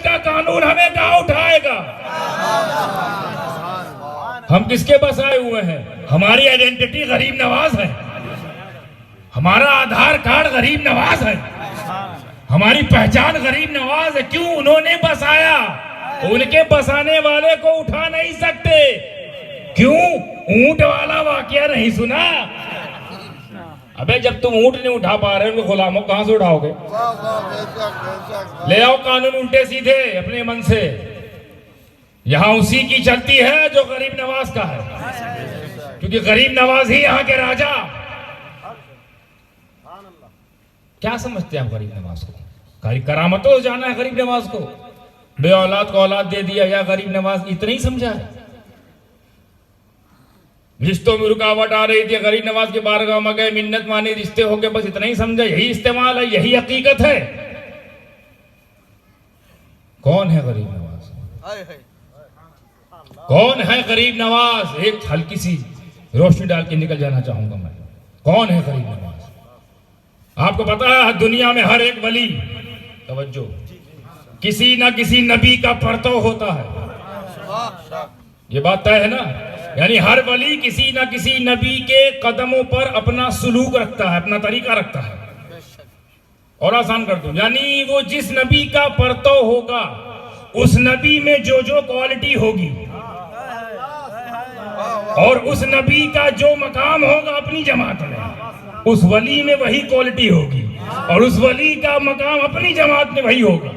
का कानून हमें कहां उठाएगा? हम किसके बस आए हुए हैं? हमारी आइडेंटिटी गरीब नवाज है, हमारा आधार कार्ड गरीब नवाज है, हमारी पहचान गरीब नवाज है। क्यों? उन्होंने बसाया, उनके बसाने वाले को उठा नहीं सकते। क्यों? ऊंट वाला वाकया नहीं सुना? अबे जब तुम ऊंट नहीं उठा पा रहे हो, गुलामों कहां से उठाओगे? ले आओ कानून उल्टे सीधे अपने मन से। यहां उसी की चलती है जो गरीब नवाज का है, क्योंकि गरीब नवाज ही यहां के राजा। क्या समझते हैं आप गरीब नवाज को? करामतों से जाना है गरीब नवाज को? बे औलाद को औलाद दे दिया या गरीब नवाज इतना ही समझा है? रिश्तों में रुकावट आ रही थी, गरीब नवाज के बारगाह में गए, मिन्नत मानी, रिश्ते हो गए, बस इतना ही समझा? यही इस्तेमाल है, यही हकीकत है। कौन है गरीब नवाज? कौन है गरीब नवाज? एक हल्की सी रोशनी डाल के निकल जाना चाहूंगा मैं। कौन है गरीब नवाज? आपको पता है दुनिया में हर एक वली, तवज्जो, किसी ना किसी नबी का परतव होता है। ये बात तय है ना? यानी हर वली किसी ना किसी नबी के कदमों पर अपना सुलूक रखता है, अपना तरीका रखता है। और आसान कर दूं, यानी वो जिस नबी का परतव होगा, उस नबी में जो जो क्वालिटी होगी और उस नबी का जो मकाम होगा अपनी जमात में, उस वली में वही क्वालिटी होगी, और उस वली का मकाम अपनी जमात में वही होगा।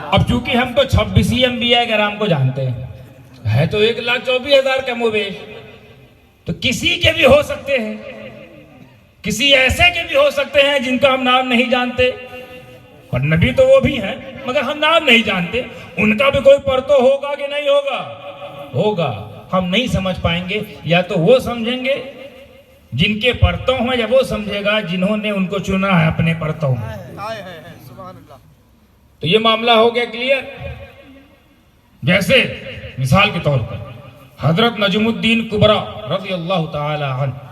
अब चूंकि हम तो 26 अंबिया कराम को जानते हैं, है तो 1,24,000 का मुवेश, तो किसी के भी हो सकते हैं, किसी ऐसे के भी हो सकते हैं जिनका हम नाम नहीं जानते। और नबी तो वो भी हैं मगर हम नाम नहीं जानते। उनका भी कोई परतो होगा कि नहीं होगा? होगा। हम नहीं समझ पाएंगे, या तो वो समझेंगे जिनके परतों हैं, या वो समझेगा जिन्होंने उनको चुना है अपने परतों में। तो ये मामला हो गया क्लियर। जैसे मिसाल के तौर पर हजरत नजमुद्दीन कुबरा रज़ी अल्लाह ताला अन्हु,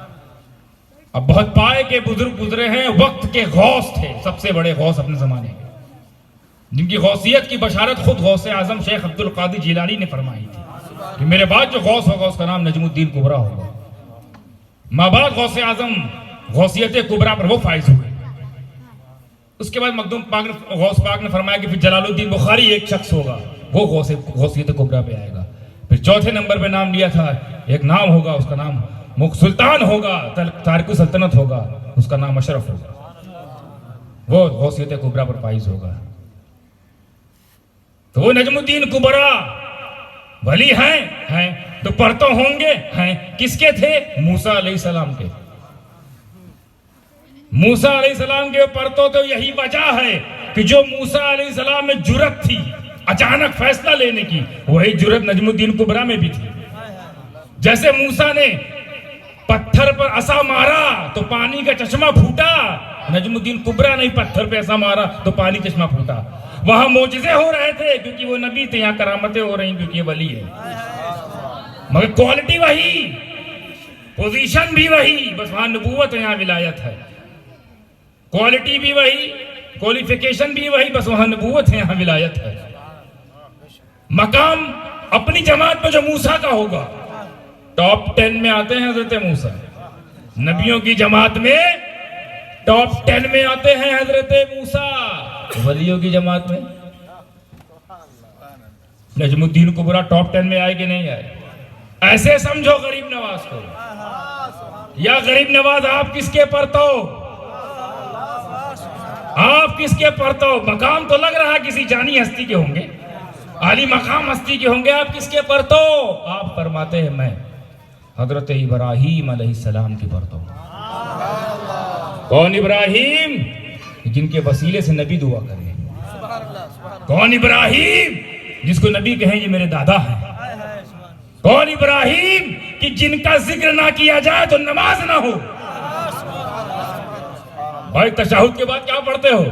अब बहुत पाए के बुजुर्ग गुजरे हैं, वक्त के गौस थे, सबसे बड़े गौस अपने जमाने के, जिनकी गौसियत की बशारत खुद गौसे आजम शेख अब्दुल कादिर जिलानी ने फरमाई थी कि मेरे बाद जो गौस होगा उसका नाम नजमुद्दीन कुबरा होगा। माबाद गौसे आजम गौसियत कुबरा पर वो फाइज हुए। उसके बाद मखदूम पाक ने, गौस पाक ने फरमाया कि फिर जलालुद्दीन बुखारी एक शख्स होगा, वो गौसियत कुबरा पे आएगा। फिर चौथे नंबर पे नाम लिया था, एक नाम होगा, उसका नाम मुख सुल्तान होगा, तारिक सल्तनत होगा, उसका नाम अशरफ होगा, वो गौसियत कुबरा पर फाइज होगा। तो वो नजमुद्दीन कुबरा वली हैं तो परतो होंगे, हैं किसके थे? मूसा अलैहिस्सलाम के। मूसा अलैहिस्सलाम के परतो तो यही वजह है कि जो मूसा अलैहिस्सलाम में जुर्रत थी अचानक फैसला लेने की, वही जुर्रत नजमुद्दीन कुबरा में भी थी। जैसे मूसा ने पत्थर पर असा मारा तो पानी का चश्मा फूटा, नजमुद्दीन कुबरा ने पत्थर पे ऐसा मारा तो पानी चश्मा फूटा। वहां मोजिजे हो रहे थे क्योंकि वो नबी थे, यहाँ करामतें हो रही क्योंकि ये वली है, मगर क्वालिटी वही, पोजीशन भी वही, बस वहां नबूवत है, यहाँ विलायत है। क्वालिटी भी वही, क्वालिफिकेशन भी वही, बस वहां नबूवत है, यहाँ विलायत है। मकाम अपनी जमात में जो मूसा का होगा, टॉप 10 में आते हैं हजरत मूसा। नबियों की जमात में टॉप 10 में आते हैं हजरत मूसा। वलियों की जमात में नजमुद्दीन कुबरा टॉप 10 में आए कि नहीं आए? ऐसे समझो गरीब नवाज को। या गरीब नवाज आप किसके परतो? आप किसके परतो? मकाम तो लग रहा है किसी जानी हस्ती के होंगे, आली मकाम हस्ती के होंगे, आप किसके परतो? आप फरमाते हैं मैं हजरत इब्राहीम अलैहिस्सलाम की परतो। कौन इब्राहीम? जिनके वसीले से नबी दुआ करे। कौन इब्राहीम? जिसको नबी कहें ये मेरे दादा हैं। कौन इब्राहीम कि जिनका जिक्र ना किया जाए तो नमाज ना हो। भाई तशहुद के बाद क्या पढ़ते हो?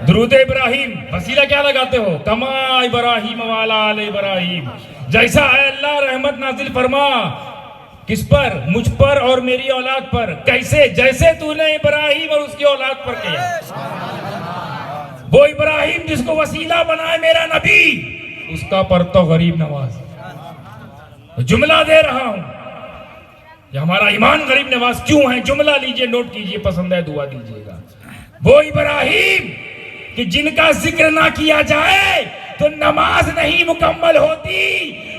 दुरूद इब्राहीम। वसीला क्या लगाते हो? कमा इब्राहीम वाला आले इब्राहीम। जैसा है अल्लाह रहमत नाजिल फरमा किस पर? मुझ पर और मेरी औलाद पर। कैसे? जैसे तूने इब्राहीम और उसकी औलाद पर किया। वो इब्राहिम जिसको वसीला बनाए मेरा नबी, उसका परतो गरीब नवाज। जुमला दे रहा हूं, ये हमारा ईमान गरीब नवाज क्यों है? जुमला लीजिए, नोट कीजिए, पसंद है दुआ दीजिएगा। वो इब्राहिम कि जिनका जिक्र ना किया जाए तो नमाज नहीं मुकम्मल होती,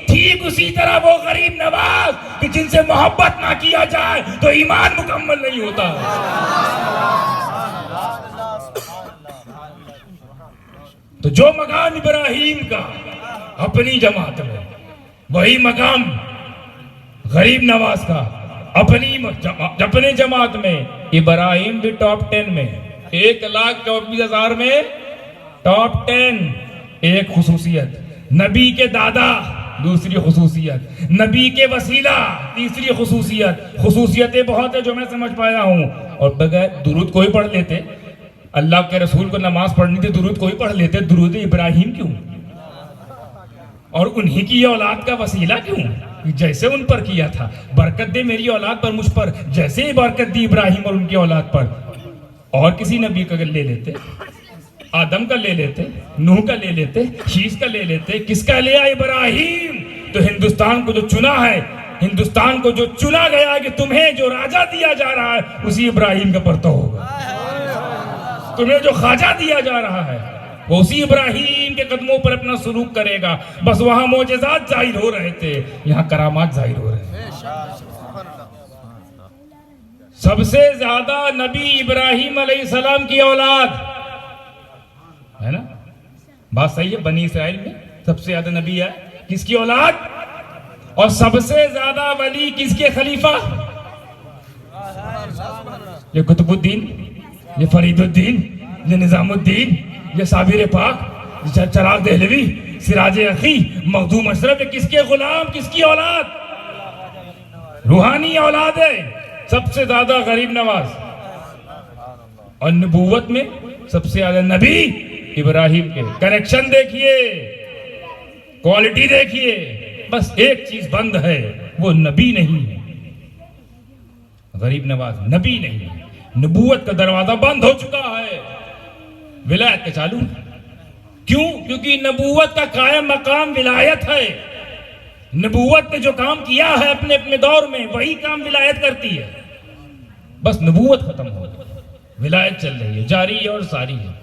ठीक उसी तरह वो गरीब नवाज कि जिनसे मोहब्बत ना किया जाए तो ईमान मुकम्मल नहीं होता। तो जो मकाम इब्राहिम का अपनी जमात में, वही मकाम गरीब नवाज का अपनी जमात में। इब्राहिम भी टॉप 10 में, 1,24,000 में टॉप 10। एक खुसूसियत, नबी के दादा दूसरी खुसूसियत, नबी के वसीला तीसरी खुसूसियत। खुसूसियतें बहुत है जो मैं समझ पाया हूं। और बगैर दुरूद कोई पढ़ लेते, अल्लाह के रसूल को नमाज पढ़नी थी, दुरूद कोई पढ़ लेते, दुरूद इब्राहिम क्यों? और उन्हीं की औलाद का वसीला क्यों? जैसे उन पर किया था, बरकत दे मेरी औलाद पर, मुझ पर, जैसे ही बरकत दी इब्राहिम और उनकी औलाद पर। और किसी नबी का ले लेते, आदम का ले लेते, नूह का ले लेते, शीश का ले लेते, किसका लिया? इब्राहिम। तो हिंदुस्तान को जो चुना है, हिंदुस्तान को जो चुना गया है कि तुम्हें जो राजा दिया जा रहा है उसी इब्राहिम का परतो होगा। तुम्हें जो ख्वाजा दिया जा रहा है वो उसी इब्राहिम के कदमों पर अपना सुलूक करेगा। बस वहां मोजेज़ात जाहिर हो रहे थे, यहाँ करामात जाहिर हो रहे हैं। सबसे ज्यादा नबी इब्राहिम अलैहिस्सलाम की औलाद है ना, बात सही है। बनी इसराइल में सबसे ज्यादा नबी है किसकी औलाद? और सबसे ज्यादा वली किसके खलीफा? ये कुतुबुद्दीन, ये फरीदुद्दीन, ये निजामुद्दीन, ये साबिर पाक, चराग दहलवी, सिराज अखी, मखदूम अशरफ। किसके गुलाम, किसकी औलाद? रूहानी औलाद है सबसे ज्यादा गरीब नवाज। और नबूवत में सबसे ज्यादा नबी इब्राहिम के। कनेक्शन देखिए, क्वालिटी देखिए। बस एक चीज बंद है, वो नबी नहीं है। गरीब नवाज नबी नहीं है, नबूवत का दरवाजा बंद हो चुका है, विलायत का चालू। क्यों? क्योंकि नबूवत का कायम मकाम विलायत है। नबूवत ने जो काम किया है अपने अपने दौर में, वही काम विलायत करती है। बस नबूवत खत्म हो गई, विलायत चल रही है, जारी है और सारी है।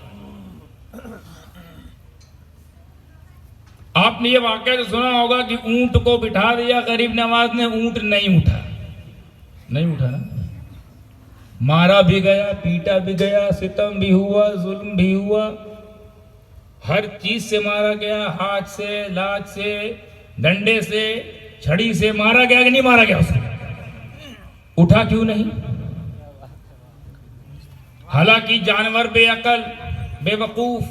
आपने ये वाकया तो सुना होगा कि ऊंट को बिठा दिया गरीब नवाज ने, ऊंट नहीं उठा। नहीं उठा ना, मारा भी गया, पीटा भी गया, सितम भी हुआ, जुल्म भी हुआ, हर चीज से मारा गया। हाथ से, लात से, डंडे से, छड़ी से मारा गया कि नहीं मारा गया उसको? उठा क्यों नहीं? हालांकि जानवर बेअकल, बेवकूफ,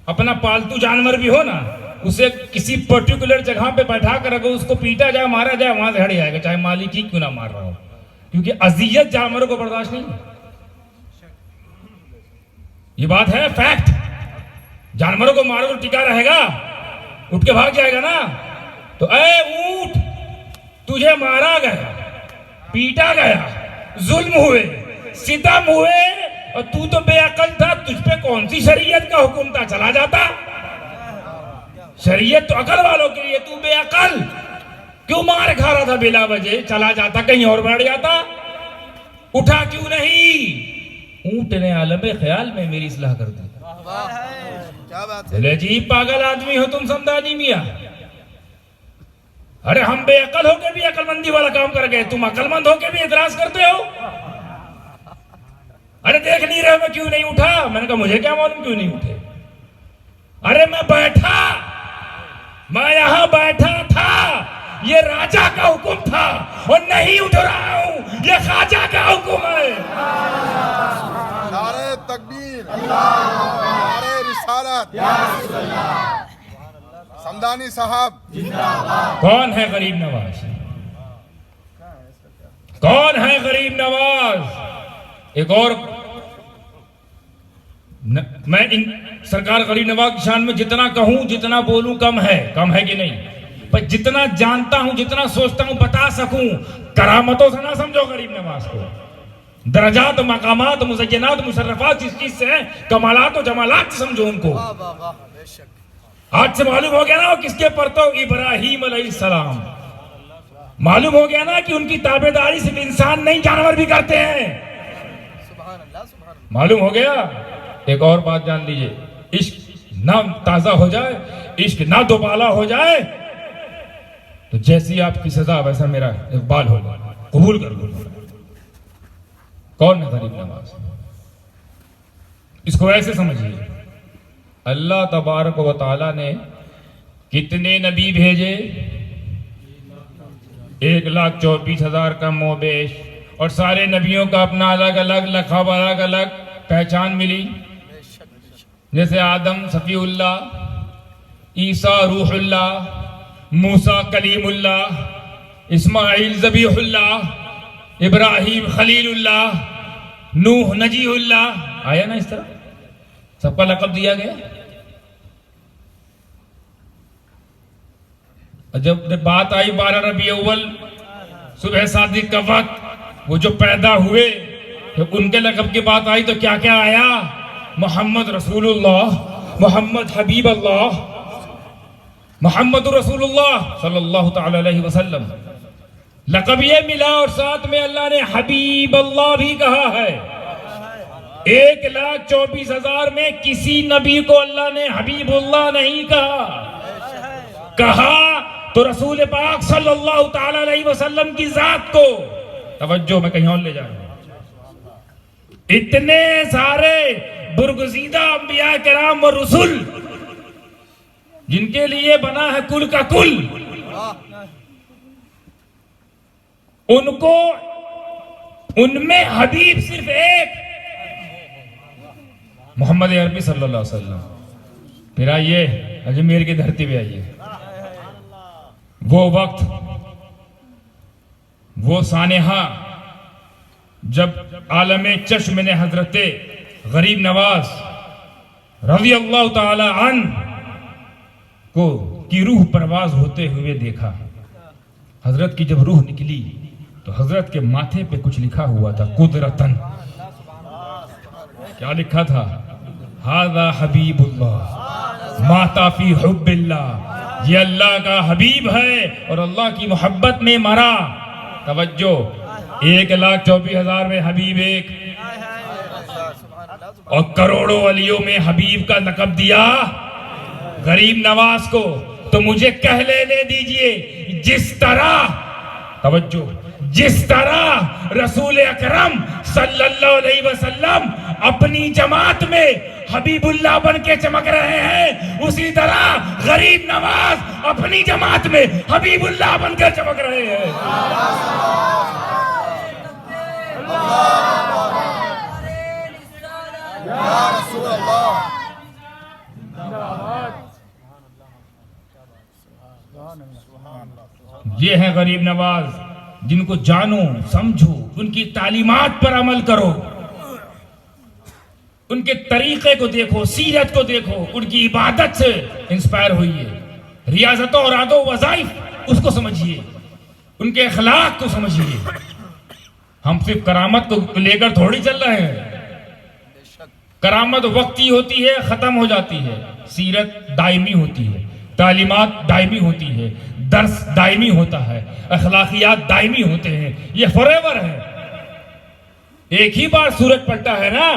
अपना पालतू जानवर भी हो ना, उसे किसी पर्टिकुलर जगह पे बैठा कर अगर उसको पीटा जाए, मारा जाए, वहां से हट जाएगा, चाहे मालिक ही क्यों ना मार रहा हो, क्योंकि अजियत जानवरों को बर्दाश्त नहीं। ये बात है, फैक्ट। जानवरों को मारो तो टिका रहेगा, उठ के भाग जाएगा ना। तो ऐ ऊंट, तुझे मारा गया, पीटा गया, जुल्म हुए, सितम हुए, और तू तो बेअकल था, तुझ पे कौन सी शरीयत का हुक्म था? चला जाता। शरीयत तो अकल वालों के लिए, तू बेअकल क्यों मार खा रहा था बिला वजह? चला जाता, कहीं और बढ़ जाता। उठा क्यों नहीं? ऊंट ने आलमे ख्याल में मेरी इस्लाह कर दी। क्या बात है? अजीब पागल आदमी हो तुम समदानी मियां। अरे हम बेअकल होके भी अकलमंदी वाला काम कर गए, तुम अकलमंद होके भी इतराज करते हो। अरे देख नहीं रहे मैं क्यों नहीं उठा? मैंने कहा मुझे क्या मालूम क्यों नहीं उठे। अरे मैं बैठा, मैं यहां बैठा था, ये राजा का हुक्म था और नहीं उठ रहा हूं, ये ख्वाजा का हुक्म है। नारे तकबीर, नारे रिसालत, समदानी साहब। कौन है गरीब नवाज? कौन है गरीब नवाज? एक और मैं इन सरकार गरीब नवाज की शान में जितना कहूं, जितना बोलूं कम है। कम है कि नहीं? पर जितना जानता हूं, जितना सोचता हूं बता सकूं, करामतों से ना समझो गरीब नवाज को। दरजात, मकामात, मुज़य्यनात, मुशर्रफात जिस चीज से हैं, कमालात और जमालात से समझो उनको। आज से मालूम हो गया ना वो किसके परतो, इब्राहीम अलैहिस्सलाम। मालूम हो गया ना कि उनकी ताबेदारी सिर्फ इंसान नहीं जानवर भी करते हैं। मालूम हो गया। एक और बात जान लीजिए, इश्क ना ताजा हो जाए, इश्क ना दोबाला हो जाए तो जैसी आपकी सजा वैसा मेरा इकबाल हो जाए। कबूल कर लो। कौन है गरीब नवाज? इसको ऐसे समझिए, अल्लाह तबारक व तआला ने कितने नबी भेजे? 1,24,000 का मोबेश, और सारे नबियों का अपना अलग अलग लक़ब, अलग अलग पहचान मिली। जैसे आदम सफ़ीउल्लाह, ईसा रूहुल्लाह, मूसा कलीमुल्लाह, इस्माइल ज़बीहुल्लाह, इब्राहिम खलीलुल्लाह, नूह नजीहुल्लाह। आया ना इस तरह सबका लक़ब दिया गया। जब बात आई 12 रबी अव्वल सुबह सादिक का वक्त, वो जो पैदा हुए, जब उनके लक़ब की बात आई तो क्या क्या आया? मोहम्मद रसूलुल्लाह, मोहम्मद हबीब अल्लाह, मोहम्मद रसूलुल्लाह सल्लल्लाहु तआला अलैहि वसल्लम। लक़ब ये मिला और साथ में अल्लाह ने हबीब अल्लाह भी कहा है। 1,24,000 में किसी नबी को अल्लाह ने हबीबुल्लाह नहीं कहा तो रसूल पाक सल्लल्लाहु तआला अलैहि वसल्लम की जात को। तवज्जो, मैं कहीं और ले जा रहा हूं। इतने सारे बुरगुज़ीदा अंबिया किराम व रसूल जिनके लिए बना है कुल का कुल, उनको उनमें हबीब सिर्फ एक, मोहम्मद अरबी सल्लल्लाहु अलैहि वसल्लम। फिर आइए अजमेर की धरती पे आइए, वो वक्त, वो सानेहा जब आलमे चश्म ने हजरते गरीब नवाज रज़ी अल्लाह ताला अन्हु को की रूह परवाज होते हुए देखा। हजरत की जब रूह निकली तो हजरत के माथे पे कुछ लिखा हुआ था, कुदरतन। क्या लिखा था? हाज़ा हबीबुल्लाह माता फी हुब्बिल्लाह। ये अल्लाह का हबीब है और अल्लाह की मोहब्बत में मरा। तवज्जो, 1,24,000 में हबीब एक, और करोड़ों वलियों में हबीब का लक़ब दिया गरीब नवाज को। तो मुझे कह लेने दीजिए, जिस तरह, तवज्जो, जिस तरह रसूल अकरम सल्लल्लाहु अलैहि वसल्लम अपनी जमात में हबीबुल्लाह बन के चमक रहे हैं, उसी तरह गरीब नवाज अपनी जमात में हबीबुल्लाह बनकर चमक रहे हैं। या रसूल अल्लाह। ये है गरीब नवाज, जिनको जानो, समझो, उनकी तालीमात पर अमल करो, उनके तरीके को देखो, सीरत को देखो, उनकी इबादत से इंस्पायर होइए, रियाजत और आदो वज़ाइफ उसको समझिए, उनके अखलाक को समझिए। हम सिर्फ करामत को लेकर थोड़ी चल रहे हैं। करामत वक्ती होती है, खत्म हो जाती है। सीरत दायमी होती है, तालीमात दायमी होती है, दर्स दायमी होता है, अखलाकियात दायमी होते हैं। ये फॉरएवर है। एक ही बार सूरज पलटा है ना,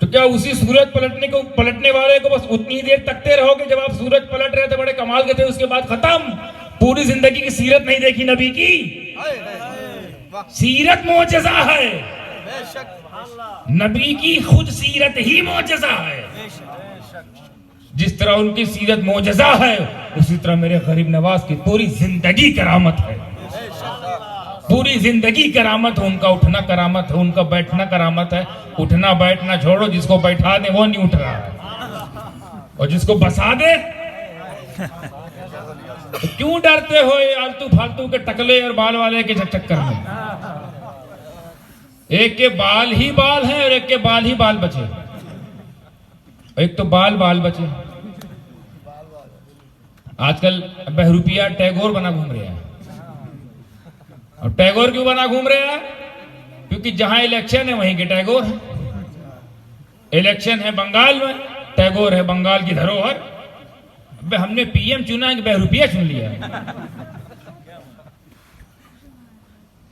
तो क्या उसी सूरज पलटने वाले को बस उतनी देर तकते रहोगे जब आप सूरज पलट रहे थे, बड़े कमाल के थे, उसके बाद खत्म? पूरी जिंदगी की सीरत नहीं देखी नबी की? सीरत मोजज़ा है, नबी की खुद सीरत ही मोजज़ा है। जिस तरह उनकी सीरत मोजज़ा है, उसी तरह मेरे गरीब नवाज की पूरी जिंदगी करामत है। पूरी जिंदगी करामत है। उनका उठना करामत है, उनका बैठना करामत है। उठना बैठना छोड़ो, जिसको बैठा दे वो नहीं उठ रहा है, और जिसको बसा दे तो क्यों डरते हो ये आलतू फालतू के टकले और बाल वाले के चक्कर में? एक के बाल ही बाल हैं और एक के बाल ही बाल बचे। एक तो बाल बचे। आजकल बहरूपिया टैगोर बना घूम रहे हैं। और टैगोर क्यों बना घूम रहे हैं? क्योंकि जहां इलेक्शन है वहीं के टैगोर है। इलेक्शन है बंगाल में, टैगोर है बंगाल की धरोहर। अबे हमने पीएम चुना है कि बहरूपिया चुन लिया है?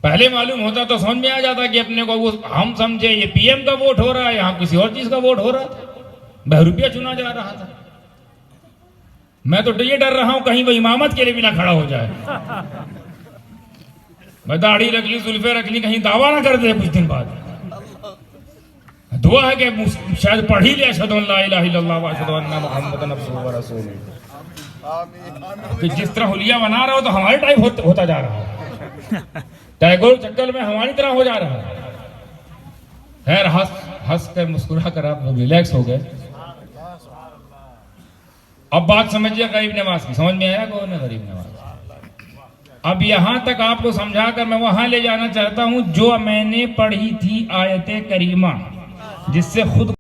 पहले मालूम होता तो समझ में आ जाता कि अपने को वो हम समझे ये पीएम का वोट हो रहा है, यहां किसी और चीज का वोट हो रहा था, बहरूपिया चुना जा रहा था। मैं तो ये डर रहा हूं कहीं वो इमामत के लिए भी ना खड़ा हो जाए। मैं दाढ़ी रख ली, जुल्फे रख ली, कहीं दावा ना कर दे कुछ दिन बाद। दुआ है कि शायद पढ़ ही ले अशहदु अन ला इलाहा इल्लल्लाह व अशहदु अन्ना मुहम्मदन अब्दुहु व रसूलुहु। आमीन। कि जिस तरह हुलिया बना रहा हो तो हमारे टाइप होता जा रहा है। टैगोर चक्कर में हमारी तरह हो जा रहा है। खैर हंस कर मुस्कुरा कर आप लोग रिलैक्स हो गए। अब बात समझिए गरीब नवाज की, समझ में आया कौन है गरीब नवाज? अब यहां तक आपको समझाकर मैं वहां ले जाना चाहता हूं जो मैंने पढ़ी थी आयते करीमा, जिससे खुद